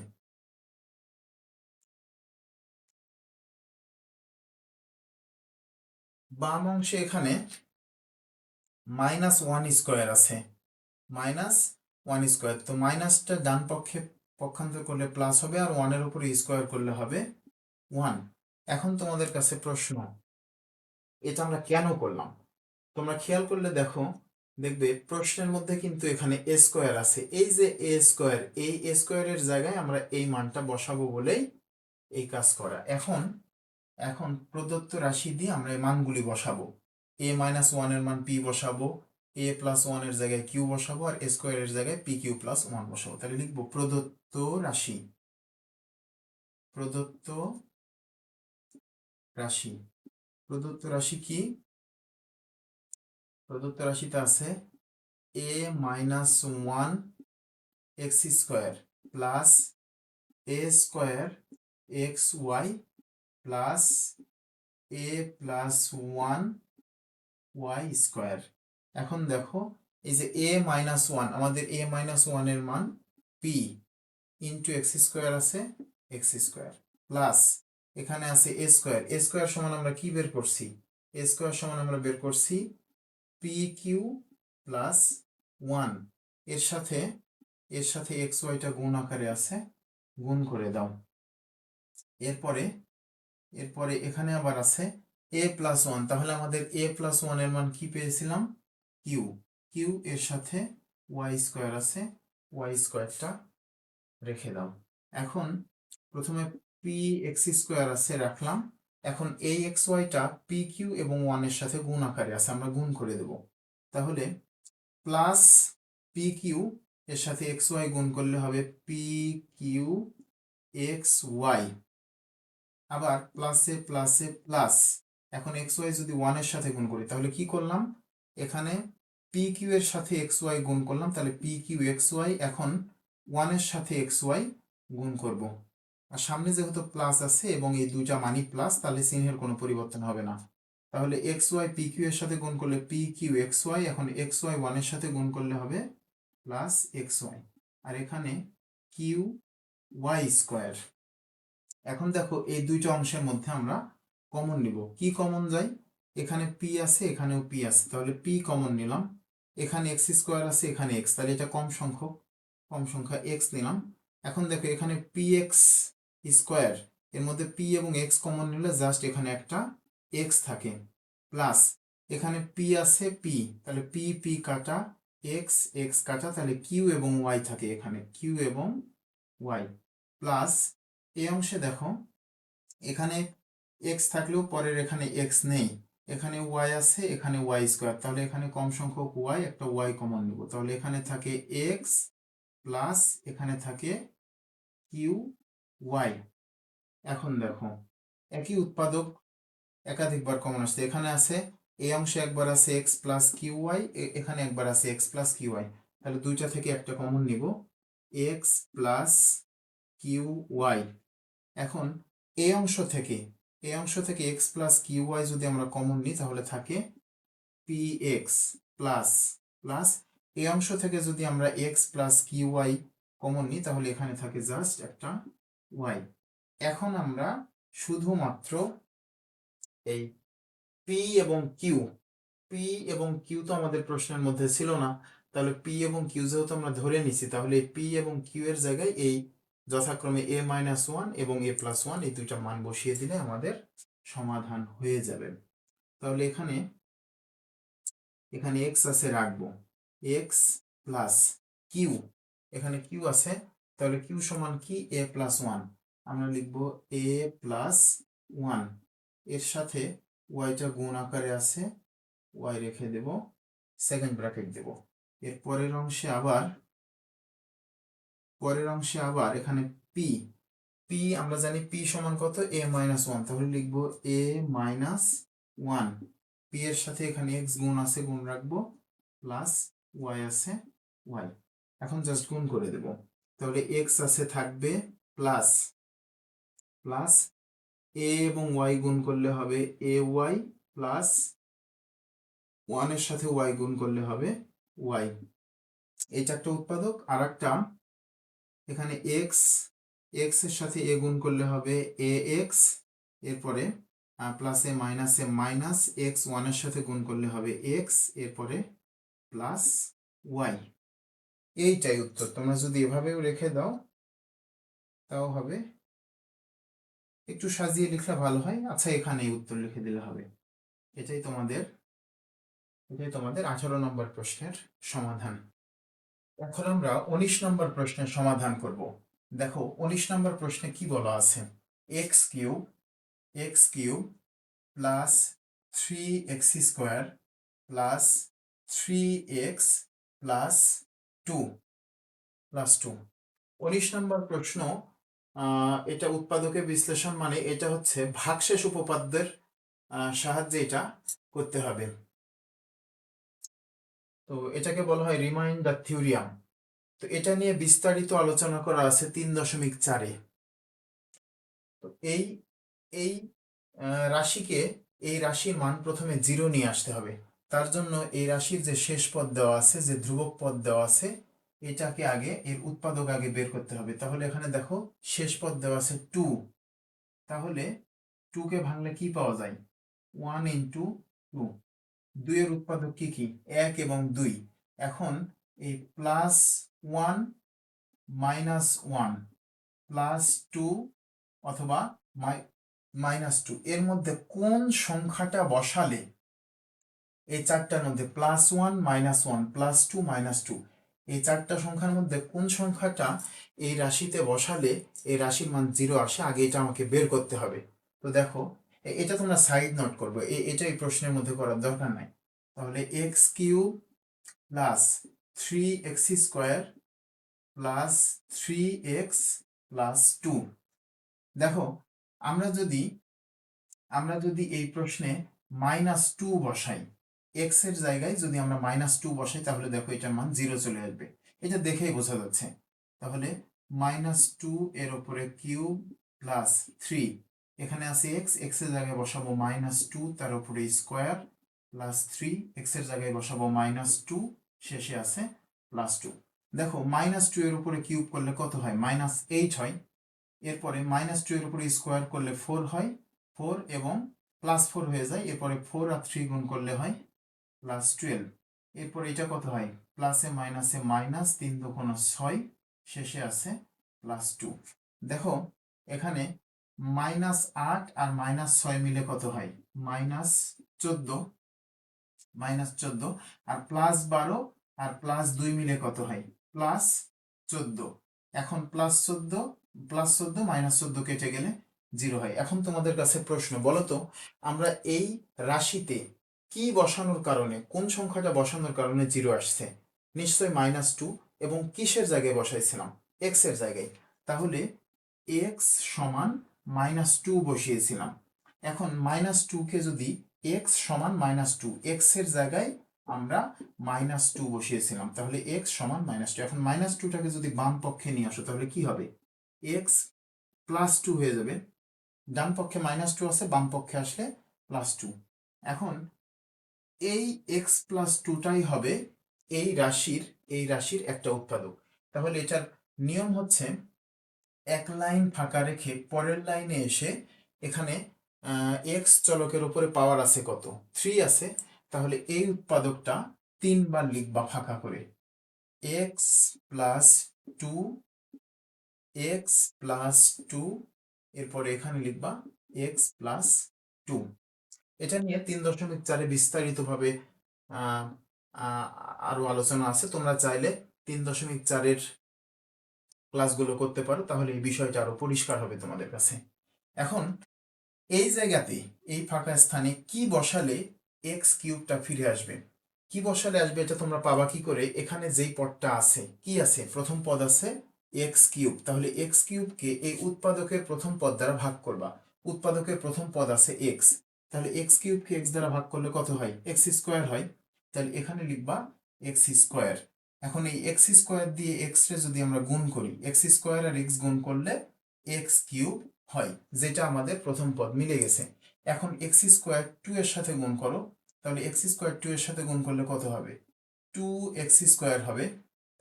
বাম অংশে এখানে -1² আছে, -1², তো মাইনাসটা ডান পক্ষে পক্ষান্তর করলে প্লাস হবে, আর 1 উপরে স্কোয়ার করলে হবে 1। এখন তোমাদের কাছে প্রশ্ন, এটা আমরা কেন করলাম, তোমরা খেয়াল করলে দেখবে প্রশ্নের মধ্যে কিন্তু এখানে a² আছে, এই যে a², এই a² এর জায়গায় আমরা এই মানটা বসাবো বলেই এই কাজ করা। এখন প্রদত্ত রাশি দিয়ে আমরা এই মানগুলি বসাবো, a-1 এর মান p বসাবো, a+1 এর জায়গায় q বসাবো, আর a² এর জায়গায় pq+1 বসাবো। তাহলে লিখবো প্রদত্ত রাশি, প্রদত্ত রাশি, প্রদত্ত রাশি কি, প্রদত্ত রাশিতে আছে a-1 x² plus a² X Y plus A plus 1 Y square. এখন দেখো এই যে এ মাইনাস 1, আমাদের এ মাইনাস 1 এর মান পি ইন্টু এক্স স্কোয়ার আছে, এক্স স্কোয়ার প্লাস এখানে আছে এ স্কোয়ার। এ স্কোয়ার সমান আমরা কি বের করছি? এ স্কোয়ার সমান আমরা বের করছি পি কিউ প্লাস 1। এর সাথে এক্স ওয়াইটা গুণ আকারে আছে, গুণ করে দাও। এরপরে এখানে আবার আছে এ প্লাস 1, তাহলে আমাদের এ প্লাস 1 এর মান কি পেয়েছিলাম? কিউ। এর সাথে ওয়াই স্কোয়ার আছে, ওয়াই স্কোয়ারটা রেখে দাও। এখন প্রথমে পি এক্স স্কোয়ার আছে, রাখলাম। এখন এই এক্স ওয়াইটা পি কিউ এবং 1 এর সাথে গুণ আকারে আছে, আমরা গুণ করে দেব। তাহলে প্লাস পি কিউ এর সাথে এক্স ওয়াই গুণ করলে হবে পি কিউ এক্স ওয়াই, আবার প্লাসে প্লাসে প্লাস। এখন এক্স ওয়াই যদি 1 এর সাথে গুণ করি তাহলে কি করলাম? এখানে পি কিউ এর সাথে এক্স ওয়াই গুণ করলাম, তাহলে পি কিউ এক্স ওয়াই। এখন 1 এর সাথে এক্স ওয়াই গুণ করব, আর সামনে যেহেতু প্লাস আছে এবং এই দুইটা মানই প্লাস, তাহলে চিহ্নের কোনো পরিবর্তন হবে না। তাহলে এক্স ওয়াই পি কিউ এর সাথে গুণ করলে পি কিউ এক্স ওয়াই, এখন এক্স ওয়াই 1 এর সাথে গুণ করলে হবে প্লাস এক্স ওয়াই, আর এখানে কিউ ওয়াই স্কোয়ার। এখন দেখো এই দুইটা অংশের মধ্যে আমরা কমন নিব। কি কমন যায়? এখানে পি আছে, এখানেও পি আছে, তাহলে পি কমন নিলাম। এখানে এক্স স্কোয়ার আছে, এখানে এক্স, তাহলে এটা কম সংখ্যা এক্স নিলাম। এখন দেখো এখানে পি এক্স স্কোয়ার, এর মধ্যে পি এবং এক্স কমন নিলে জাস্ট এখানে একটা এক্স থাকে, প্লাস এখানে পি আছে পি, তাহলে পি পি কাটা, এক্স এক্স কাটা, তাহলে কিউ এবং ওয়াই থাকে, এখানে কিউ এবং ওয়াই। প্লাস এই অংশে দেখো এখানে এক্স থাকলেও পরের এখানে এক্স নেই, এখানে ওয়াই আছে, এখানে ওয়াই স্কোয়ার, তাহলে এখানে কম সংখ্যক ওয়াই, একটা ওয়াই কমন নিব, তাহলে এখানে থাকে এক্স প্লাস এখানে থাকে কিউ ওয়াই। এখন দেখো একই উৎপাদক একাধিকবার কমন আসছে, এখানে আছে এই অংশে একবার আছে এক্স প্লাস কিউ ওয়াই, এখানে একবার আছে এক্স প্লাস কিউ ওয়াই, তাহলে দুইটা থেকে একটা কমন নিব, এক্স প্লাস কিউ ওয়াই। এখন এই অংশ থেকে এক্স প্লাস কিউ ওয়াই যদি আমরা কমন নিই তাহলে থাকে পি এক্স প্লাস প্লাস এই অংশ থেকে যদি আমরা x plus q y common নিই তাহলে এখানে থাকে জাস্ট একটা ওয়াই। এখন আমরা শুধুমাত্র এই পি এবং কিউ তো আমাদের প্রশ্নের মধ্যে ছিল না, তাহলে পি এবং কিউ যেহেতু আমরা ধরে নিছি, তাহলে পি এবং কিউ এর জায়গায় এই যথাক্রমে এ মাইনাস 1 এবং এ প্লাস 1 এই দুইটা মান বসিয়ে দিলে আমাদের সমাধান হয়ে যাবে। তাহলে এখানে এক্স আছে, রাখবো এক্স প্লাস কিউ, এখানে কিউ আছে, তাহলে কিউ সমান কি? এ প্লাস 1, আমরা লিখবো এ প্লাস 1। এর সাথে ওয়াইটা গুণ আকারে আছে, ওয়াই রেখে দেব, সেকেন্ড ব্র্যাকেট দেব। এর পরের অংশে আবার এখানে পি আমরা জানি পি সমান কত? এ মাইনাস 1, তাহলে লিখবো এ মাইনাস 1। পি এর সাথে এখানে এক্স গুণ আছে, গুণ রাখবো, প্লাস ওয়াই আছে ওয়াই, এখন জাস্ট গুণ করে দেব। তাহলে এক্স আছে থাকবে প্লাস এ এবং ওয়াই গুণ করলে হবে এ ওয়াই, প্লাস 1 এর সাথে ওয়াই গুণ করলে হবে ওয়াই। এইটা একটা উৎপাদক। আর একটা এখানে এক্স এর সাথে এ গুণ করলে হবে এ এক্স, এরপরে প্লাসে মাইনাসে মাইনাস এক্স, 1 এর সাথে গুণ করলে হবে এক্স, এরপরে প্লাস ওয়াই। এইটাই উত্তর। তোমরা যদি এভাবেও রেখে দাও তাও হবে, একটু সাজিয়ে লিখলে ভালো হয়। আচ্ছা, এখানে উত্তর লিখে দিলে হবে। এটাই তোমাদের 18 নম্বর প্রশ্নের সমাধান। এখন আমরা 19 নম্বর প্রশ্নের সমাধান করব। দেখো 19 নম্বর প্রশ্নে কি বলা আছে? X cube plus 3x square plus 3x plus 2 19 নম্বর প্রশ্ন। এটা উৎপাদকের বিশ্লেষণ, মানে এটা হচ্ছে ভাগশেষ উপপাদ্যের সাহায্যে এটা করতে হবে। তো এটাকে বলা হয় রিমাইন্ডার থিওরিয়াম। তো এটা নিয়ে বিস্তারিত আলোচনা করা আছে 3.4-এ। তো এই এই রাশিকে, এই রাশির মান প্রথমে 0 নিয়ে আসতে হবে। তার জন্য এই রাশির যে শেষ পদ দেওয়া আছে, যে ধ্রুবক পদ দেওয়া আছে, এটাকে আগে, এর উৎপাদক আগে বের করতে হবে। তাহলে এখানে দেখো শেষ পদ দেওয়া আছে 2, তাহলে 2 কে ভাঙলে কি পাওয়া যায়? 1 ইন্টু 2। 2 এর উৎপাদক কি কি? 1 এবং 2। এখন এই +1 -1 +2 অথবা -2 এর মধ্যে কোন সংখ্যাটা বসালে, এই চারটার মধ্যে +1 -1 +2 -2, এই চারটা সংখ্যার মধ্যে কোন সংখ্যাটা এই রাশিতে বসালে এই রাশির মান 0 আসে, আগে এটা আমাকে বের করতে হবে। তো দেখো, এটা তোমরা সাইড নোট করবে, এটা এই প্রশ্নের মধ্যে করার দরকার নাই। তাহলে x³ plus 3x² plus 3x plus 2। দেখো, আমরা যদি এই প্রশ্নে -2 বসাই, x এর জায়গায় যদি আমরা -2 বসাই, তাহলে দেখো এটার মান 0 চলে আসবে। এটা দেখেই বোঝা যাচ্ছে। তাহলে -2 এর উপরে কিউব প্লাস 3, এখানে আছে x, x এর জায়গায় বসাবো -2, তার উপরে স্কোয়ার প্লাস 3, x এর জায়গায় বসাবো -2, শেষে আছে +2। দেখো -2 এর উপরে কিউব করলে কত হয়? -8 হয়। এরপরে -2 এর উপরে স্কোয়ার করলে 4 হয়, 4 এবং +4 হয়ে যায়। এরপরে 4 আর 3 গুণ করলে হয় +12। এরপর এটা কত হয়? প্লাসে মাইনাসে মাইনাস, 3 দুগুণ 6, শেষে আছে +2। দেখো এখানে -8 আর -6 মিলে কত হয়? -14, আর +12 আর +2 মিলে কত হয়? +14। এখন +14 -14 কেটে গেলে 0 হয়। এখন তোমাদের কাছে প্রশ্ন, বলো তো, আমরা এই রাশিতে কি বসানোর কারণে, কোন সংখ্যাটা বসানোর কারণে 0 আসছে? নিশ্চয়ই -2, এবং কিসের জায়গায় বসাইছিলাম? x এর জায়গায়। তাহলে x সমান -2 বসিয়েছিলাম। এখন -2 কে যদি x সমান -2, x এর জায়গায় আমরা -2 বসিয়েছিলাম, তাহলে x সমান -2। এখন -2টাকে যদি বাম পক্ষে নিয়ে আসো, তাহলে কি হবে? x +2 হয়ে যাবে। ডান পক্ষে -2 আছে, বাম পক্ষে আসলে +2। এখন এই x +2টাই হবে এই রাশির একটা উৎপাদক। তাহলে এটার নিয়ম হচ্ছে, এক লাইন ফাঁকা রেখে পরের লাইনে এসে এখানে এক্স চলকের উপরে পাওয়ার আছে কত? 3 আছে। তাহলে এই উৎপাদকটা 3 বার লিখবা ফাঁকা করে, এক্স প্লাস 2, এক্স প্লাস 2, এরপরে এখানে লিখবা এক্স প্লাস 2। এটা নিয়ে 3.4-এ বিস্তারিতভাবে আরো আলোচনা আছে। তোমরা চাইলে 3.4-এর ক্লাসগুলো করতে পারো, তাহলে এই বিষয়টা আরো পরিষ্কার হবে তোমাদের কাছে। এখন এই জায়গাতে, এই ফাঁকা স্থানে কি বসালে x³ ফিরে আসবে? কি বসালে আসবে এটা তোমরা পাবা কি করে? এখানে যেই পদটা আছে, কি আছে? প্রথম পদ আছে x³। তাহলে x³ কে এই উৎপাদকের প্রথম পদ দ্বারা ভাগ করবা। উৎপাদকের প্রথম পদ আছে x, তাহলে x³ কে x দ্বারা ভাগ করলে কত হয়? x² হয়। তাহলে এখানে লিখবা x²। এখন এই x² দিয়ে x রে যদি আমরা গুণ করি, x² আর x গুণ করলে x³ হয়, যেটা আমাদের প্রথম পদ মিলে গেছে। এখন x² 2 এর সাথে গুণ করো, তাহলে x² 2 এর সাথে গুণ করলে কত হবে? 2x² হবে,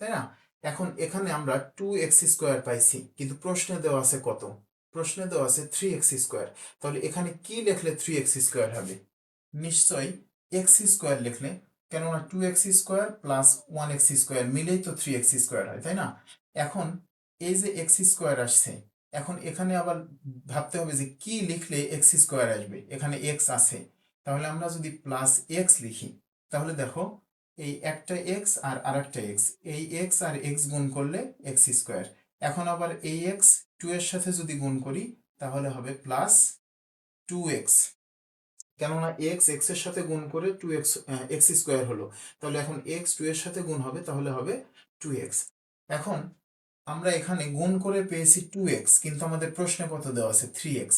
তাই না? এখন এখানে আমরা 2x² পাইছি, কিন্তু প্রশ্নে দেওয়া আছে কত? প্রশ্নে দেওয়া আছে 3x²। তাহলে এখানে কি লিখলে 3x² হবে? নিশ্চয়ই x² লিখলে, কেননা 2x² প্লাস 1x² মিলেই তো 3x² হয়, তাই না? এখন এই যে x² আসছে, এখন এখানে আবার ভাবতে হবে যে কি লিখলে x² আসবে। এখানে x আছে, তাহলে আমরা যদি প্লাস x লিখি, তাহলে দেখো এই একটা x আর আরেকটা x, এই x আর x গুণ করলে x²। এখন আবার এই x 2 এর সাথে যদি গুণ করি, তাহলে হবে প্লাস 2x, কেননা x x এর সাথে গুণ করে 2x x² হলো। তাহলে এখন x 2 এর সাথে গুণ হবে, তাহলে হবে 2x। এখন আমরা এখানে গুণ করে পেয়েছি 2x, কিন্তু আমাদের প্রশ্নে কত দেওয়া আছে? 3x।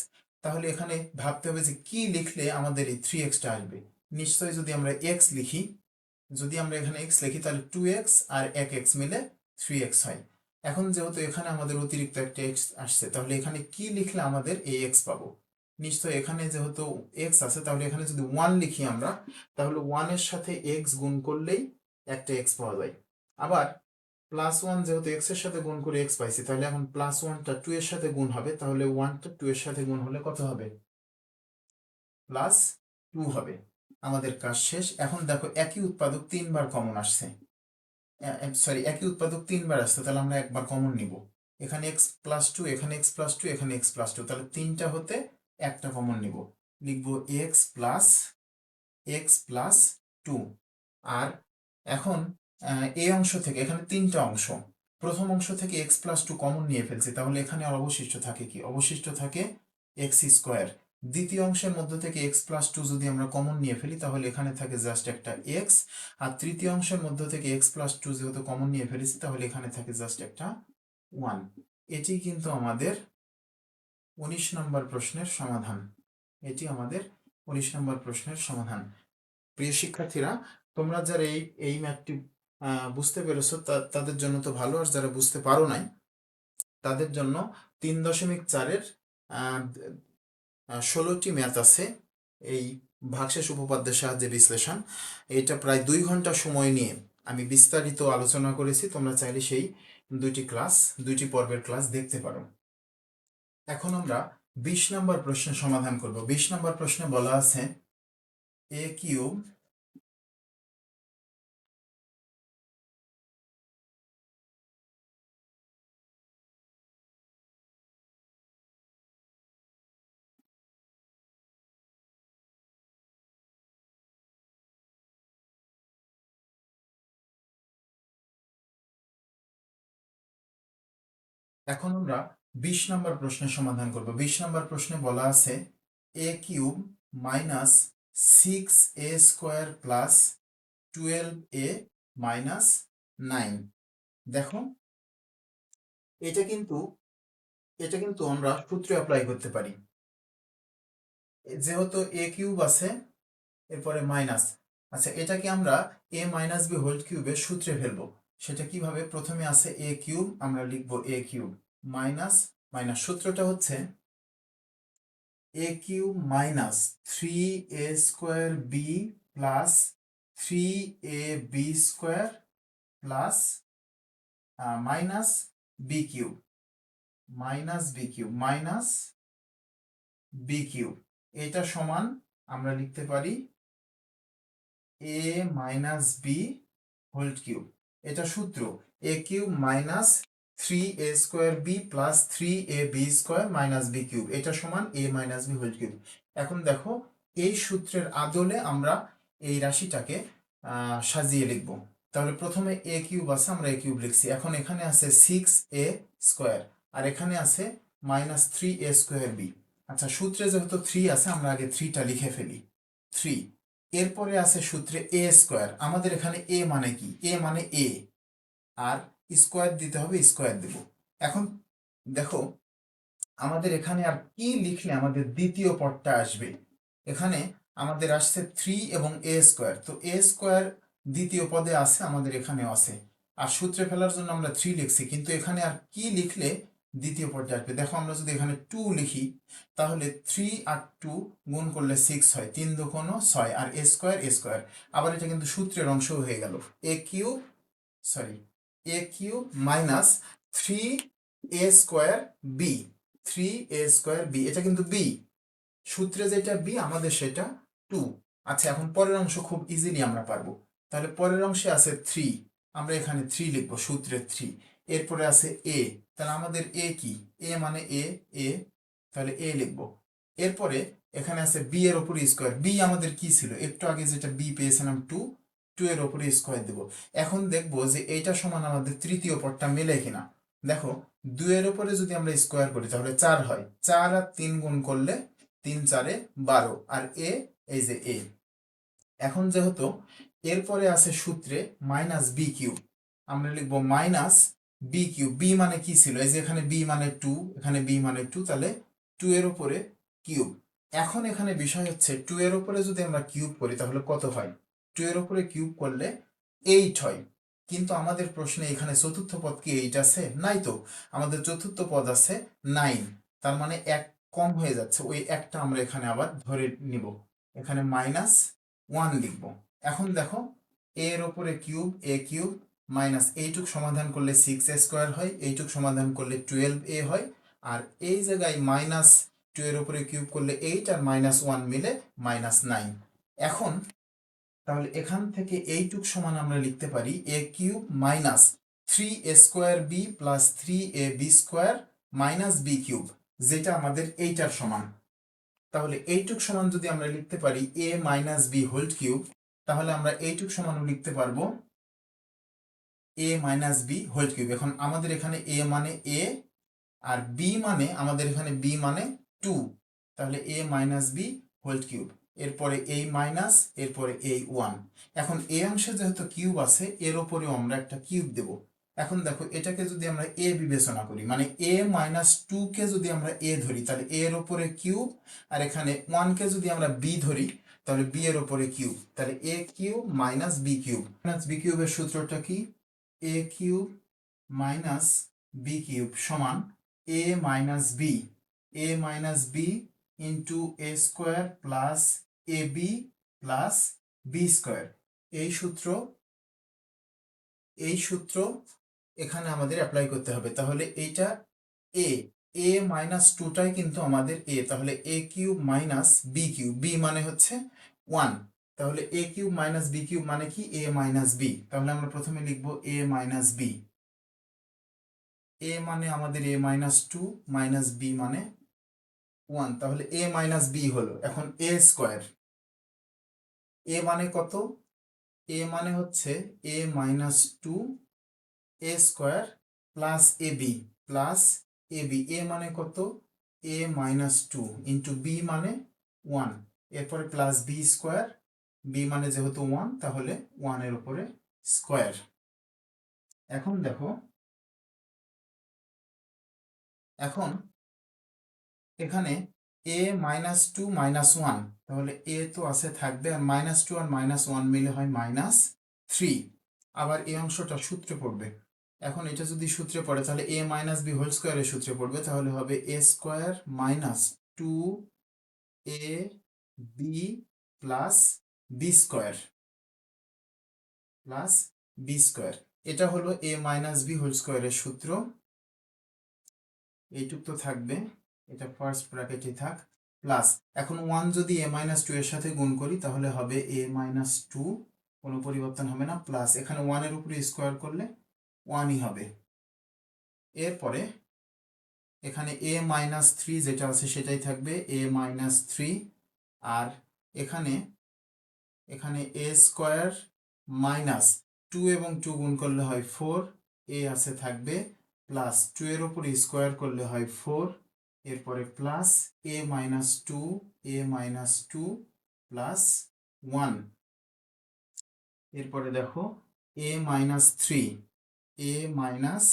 তাহলে এখানে ভাবতে হবে যে কি লিখলে আমাদের এই 3xটা আসবে। নিশ্চয়ই যদি আমরা x লিখি, যদি আমরা এখানে x লিখি, তাহলে 2x আর 1x মিলে 3x হয়। এখন যেহেতু এখানে আমাদের অতিরিক্ত একটা এক্স আসছে, তাহলে এখানে কি লিখলে আমাদের এই এক্স পাবো? নিশ্চয় এখানে যেহেতু এক্স আছে, তাহলে এখানে যদি 1 লিখি আমরা, তাহলে 1 এর সাথে এক্স গুণ করলেই একটা এক্স পাওয়া যায়। আবার +1 যেহেতু এক্স এর সাথে গুণ করে এক্স পাইছি, তাহলে এখন +1টা 2 এর সাথে গুণ হবে, তাহলে 1টা 2 এর সাথে গুণ হলে কত হবে? +2 হবে। আমাদের কাজ শেষ। এখন দেখো একই উৎপাদক 3বার কমন আসছে, সরি একই উৎপাদক 3বার আসছে, তাহলে আমরা একবার কমন নিব। এখানে x+2, এখানে x+2, এখানে x+2, তাহলে 3টা হতে একটা কমন নিব, লিখব x+2। আর এখন এই অংশ থেকে, এখানে 3টা অংশ, প্রথম অংশ থেকে x+2 কমন নিয়ে ফেলছি, তাহলে এখানে আর অবশিষ্ট থাকে কি? অবশিষ্ট থাকে x²। দ্বিতীয় অংশের মধ্য থেকে x+2 যদি আমরা কমন নিয়ে ফেলি, তাহলে এখানে থাকে জাস্ট একটা x। আর তৃতীয় অংশের মধ্য থেকে x+2 যেহেতু কমন নিয়ে ফেলেছি, তাহলে এখানে থাকে জাস্ট একটা 1। এটি কিন্তু আমাদের 19 নম্বর প্রশ্নের সমাধান। এটি আমাদের 19 নম্বর প্রশ্নের সমাধান। প্রিয় শিক্ষার্থীরা, তোমরা যারা এই ম্যাথটি বুঝতে পেরেছো তাদের জন্য তো ভালো, আর যারা বুঝতে পারো নাই তাদের জন্য 3.4-এর 16টি ম্যাথ আছে এই ভাগশেষ উপপাদ্যের সাহায্যে বিশ্লেষণ। এটা প্রায় 2 ঘন্টা সময় নিয়ে আমি বিস্তারিত আলোচনা করেছি, তোমরা চাইলে সেই দুইটি পর্বের ক্লাস দেখতে পারো। এখন আমরা 20 নম্বর প্রশ্নের সমাধান করব। 20 নম্বর প্রশ্নে বলা আছে a কিউব এখন আমরা 20 নম্বর প্রশ্নের সমাধান করব। 20 নম্বর প্রশ্নে বলা আছে a cube minus 6a² plus 12a minus 9। দেখো এটা কিন্তু আমরা সূত্রে অ্যাপ্লাই করতে পারি। যেহেতু a কিউব আছে, এরপরে মাইনাস, আচ্ছা এটাকে আমরা a মাইনাস b হোল কিউবের সূত্রে ফেলবো। সেটা কিভাবে? প্রথমে আছে a কিউব, আমরা লিখবো a কিউব মাইনাস মাইনাস, সূত্রটা হচ্ছে a cube minus 3a² b plus 3ab² plus minus b cube minus b cube. এটা সমান আমরা লিখতে পারি a minus b whole cube. এটা সূত্র a cube minus 3a² b plus 3ab² minus b cube, এটা সমান a minus b whole cube. এখন দেখো এই সূত্রের আদলে আমরা এই রাশিটাকে সাজিয়ে লিখব। তাহলে প্রথমে a কিউব আছে, আমরা a কিউব লিখছি। এখন এখানে আছে 6a², আর এখানে আছে মাইনাস 3a²b। আচ্ছা সূত্রে যেহেতু 3 আছে, আমরা আগে 3টা লিখে ফেলি, 3। এরপরে আছে সূত্রে a²। আমাদের এখানে a মানে কি? a মানে a, আর স্কোয়ার দিতে হবে, স্কোয়ার দেব। এখন দেখো আমাদের এখানে আর কি লিখলে আমাদের দ্বিতীয় পদটা আসবে? এখানে আমাদের আসছে 3 এবং a², তো a² দ্বিতীয় পদে আছে, আমাদের এখানেও আছে। আর সূত্রে ফেলার জন্য আমরা 3 লিখছি, কিন্তু এখানে আর কি লিখলে দ্বিতীয় পদে আসবে? দেখো আমরা যদি এখানে 2 লিখি, তাহলে 3 আর 2 গুণ করলে 6 হয়, 3 2 6, আর a²। আবার এটা কিন্তু সূত্রের অংশ হয়ে গেল। a cube minus 3a²b, 3a²b, এটা কিন্তু b, সূত্রে যেটা b আমাদের সেটা 2। আচ্ছা এখন পরের অংশ খুব ইজিলি আমরা পারবো। তাহলে পরের অংশে আছে 3, আমরা এখানে 3 লিখবো, সূত্রে 3। এরপরে আছে a, তাহলে আমাদের a কি? a মানে a, তাহলে a লিখবো। এরপরে এখানে আছে b এর উপরে স্কোয়ার। b আমাদের কি ছিল? একটু আগে যেটা b পেয়েছিলাম 2, 2 এর উপরে স্কোয়ার দেব। এখন দেখবো যে এইটা সমান আমাদের তৃতীয় পদটা মেলে কিনা। দেখো 2 এর উপরে যদি আমরা স্কোয়ার করি তাহলে 4 হয়, 4 আর 3 গুণ করলে 3 4 12, আর এই যে a। এখন যেহেতু এরপরে আছে সূত্রে মাইনাস b কিউব, আমরা লিখবো মাইনাস b কিউব। b মানে কি ছিল? এই যে এখানে b মানে 2, এখানে b মানে 2, তাহলে 2 এর উপরে কিউব। এখন এখানে বিষয় হচ্ছে 2 এর উপরে যদি আমরা কিউব করি তাহলে কত হয়? 2 এর উপরে কিউব করলে 8 হয়, কিন্তু আমাদের প্রশ্নে এখানে চতুর্থ পদ কি 8 আছে? নাই তো, আমাদের চতুর্থ পদ আছে 9, তার মানে 1 কম হয়ে যাচ্ছে, ওই একটা আমরা এখানে আবার ধরে নিব, এখানে -1 লিখব। এখন দেখো এর ওপরে কিউব, এ কিউব মাইনাস এইটুক সমাধান করলে 6a² হয়, এইটুক সমাধান করলে 12a হয়, আর এই জায়গায় -2 এর উপরে কিউব করলে 8 আর -1 মিলে -9। এখন তাহলে এখান থেকে এইটুক সমান আমরা লিখতে পারি a cube minus 3a² b plus 3ab² minus b cube, যেটা আমাদের এইটার সমান। তাহলে এইটুক সমান যদি আমরা লিখতে পারি a minus b whole cube, তাহলে আমরা এইটুক সমানও লিখতে পারবো a minus b whole cube. এখন আমাদের এখানে a মানে a আর b মানে আমাদের এখানে b মানে 2, তাহলে a minus b whole cube, এরপরে এই মাইনাস, এরপরে এই 1। এখন এ অংশে যেহেতু কিউব আছে, এর ওপরেও আমরা একটা কিউব দেব। এখন দেখো এটাকে যদি আমরা a বিবেচনা করি, মানে a মাইনাস 2 কে যদি আমরা a ধরি, তাহলে a এর ওপরে কিউব, আর এখানে 1 কে যদি আমরা b ধরি, তাহলে b এর ওপরে কিউব, তাহলে a cube minus b cube. Minus b কিউবের সূত্রটা কি? a cube minus b cube সমান a minus b into a² plus ab plus b²। এই সূত্র এখানে আমাদের অ্যাপ্লাই করতে হবে। তাহলে এইটা a মাইনাস 2টাই কিন্তু আমাদের a, তাহলে a cube minus b cube, b মানে হচ্ছে 1, তাহলে a cube minus b cube মানে কি? a minus b। তাহলে আমরা প্রথমে লিখব a মাইনাস b, a মানে আমাদের a মাইনাস 2 মাইনাস b মানে 1, তাহলে a মাইনাস b হলো। এখন a², a মানে কত? a মানে হচ্ছে a minus 2 a² plus ab, a মানে কত? a মাইনাস 2 ইন্টু b মানে 1, এরপরে প্লাস b², b মানে যেহেতু 1, তাহলে 1 এর উপরে স্কোয়ার। এখন দেখো, এখন এখানে a মাইনাস 2 মাইনাস 1, তাহলে a তো আছে থাকবে, আর -2 আর -1 মিলে হয় -3। আবার এই অংশটা সূত্রে পড়বে। এখন এটা যদি সূত্রে পড়ে, তাহলে a মাইনাস b হোল স্কোয়ারের সূত্রে পড়বে, তাহলে হবে a² minus 2ab plus b²। এটা হলো a মাইনাস b হোল স্কোয়ারের সূত্র। এইটুক তো থাকবে, এটা ফার্স্ট ব্র্যাকেটে থাক, প্লাস এখন 1 যদি a মাইনাস 2 এর সাথে গুণ করি, তাহলে হবে a মাইনাস 2, কোনো পরিবর্তন হবে না, প্লাস এখানে 1 এর উপরে স্কোয়ার করলে 1ই হবে। এরপরে এখানে a মাইনাস 3 যেটা আছে সেটাই থাকবে, a মাইনাস 3, আর এখানে a² মাইনাস 2 এবং 2 গুণ করলে হয় 4, a আছে থাকবে, প্লাস 2 এর উপর স্কোয়ার করলে হয় 4, এরপরে প্লাস a মাইনাস 2 প্লাস 1, এরপরে দেখো a মাইনাস 3 a মাইনাস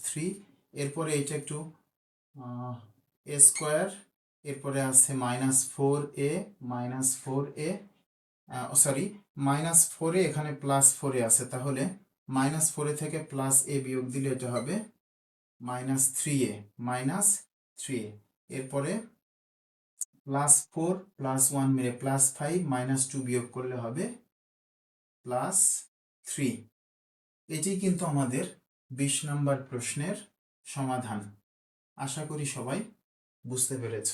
3, এরপরে এটা একটু a², এরপরে আছে -4a, সরি -4a, এখানে +4a আছে, তাহলে -4a থেকে +a বিয়োগ দিলে এটা হবে -3a, এরপরে +4 +1 মিলে +5, -2 বিয়োগ করলে হবে +3। এটি কিন্তু আমাদের 20 নম্বর প্রশ্নের সমাধান। আশা করি সবাই বুঝতে পেরেছ।